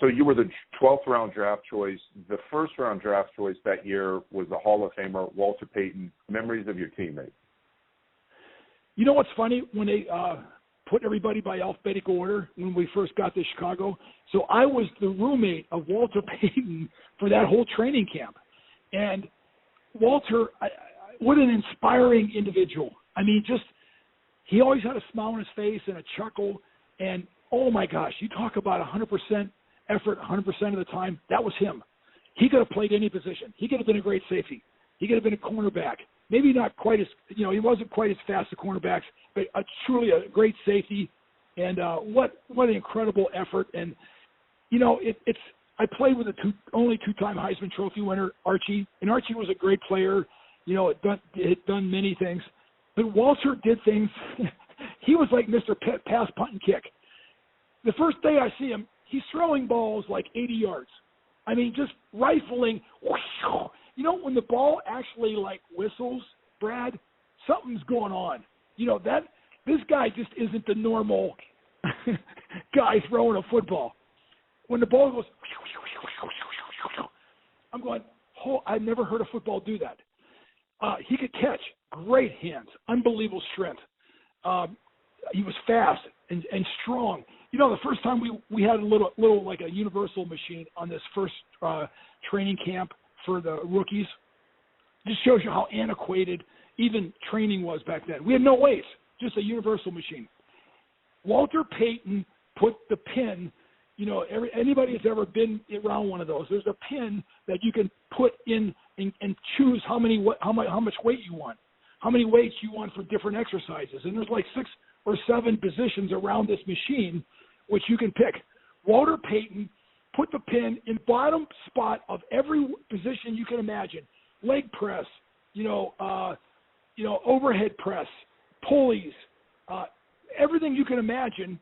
So you were the 12th round draft choice. The first round draft choice that year was the Hall of Famer, Walter Payton. Memories of your teammate? You know what's funny? When they put everybody by alphabetical order when we first got to Chicago, so I was the roommate of Walter Payton for that whole training camp. And Walter, what an inspiring individual. I mean, he always had a smile on his face and a chuckle. And, oh, my gosh, you talk about 100% effort 100% of the time. That was him. He could have played any position. He could have been a great safety. He could have been a cornerback. Maybe not quite as, he wasn't quite as fast as cornerbacks, but truly a great safety. And what an incredible effort. And, I played with only two-time Heisman Trophy winner, Archie. And Archie was a great player, had done many things. But Walter did things. He was like Mr. Pass, Punt, and Kick. The first day I see him, he's throwing balls like 80 yards. I mean, just rifling. When the ball actually like whistles, Brad, something's going on. This guy just isn't the normal guy throwing a football. When the ball goes, I'm going, I've never heard a football do that. He could catch, great hands, unbelievable strength. He was fast and strong. The first time we had a little like a universal machine on this first training camp for the rookies. Just shows you how antiquated even training was back then. We had no weights, just a universal machine. Walter Payton put the pin, anybody that's ever been around one of those, there's a pin that you can put in and choose how much weight you want, how many weights you want for different exercises. And there's like 6 or 7 positions around this machine which you can pick. Walter Payton put the pin in bottom spot of every position you can imagine. Leg press, overhead press, pulleys, everything you can imagine.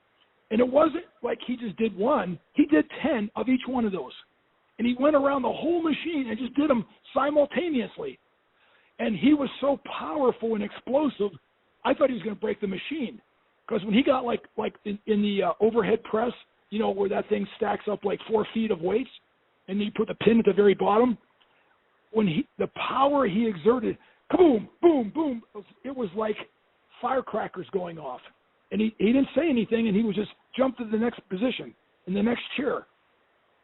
And it wasn't like he just did one. He did 10 of each one of those. And he went around the whole machine and just did them simultaneously. And he was so powerful and explosive, I thought he was going to break the machine. Because when he got like in the overhead press, where that thing stacks up like 4 feet of weights, and then you put the pin at the very bottom, the power he exerted, kaboom, boom, boom, it was like firecrackers going off. And he didn't say anything, and he was just jumped to the next position in the next chair.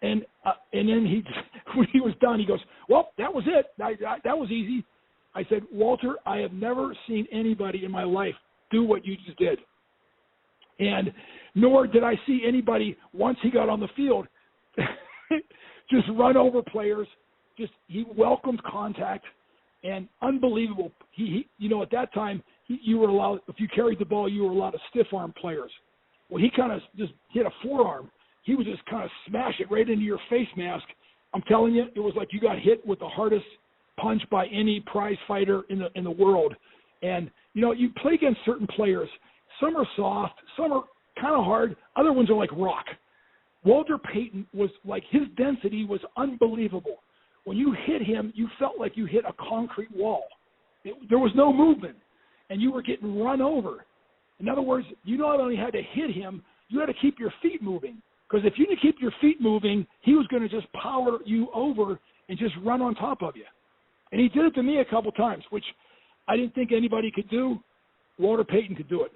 And then when he was done, he goes, well, that was it. That was easy. I said, Walter, I have never seen anybody in my life do what you just did. And nor did I see anybody, once he got on the field, just run over players. He welcomed contact, and unbelievable. At that time, you were allowed, if you carried the ball, you were allowed to stiff-arm players. Well, he kind of just hit a forearm. He would just kind of smash it right into your face mask. I'm telling you, it was like you got hit with the hardest punch by any prize fighter in the world. And, you play against certain players. Some are soft, some are kind of hard, other ones are like rock. Walter Payton was like, his density was unbelievable. When you hit him, you felt like you hit a concrete wall. There was no movement, and you were getting run over. In other words, you not only had to hit him, you had to keep your feet moving. Because if you didn't keep your feet moving, he was going to just power you over and just run on top of you. And he did it to me a couple times, which I didn't think anybody could do. Walter Payton could do it.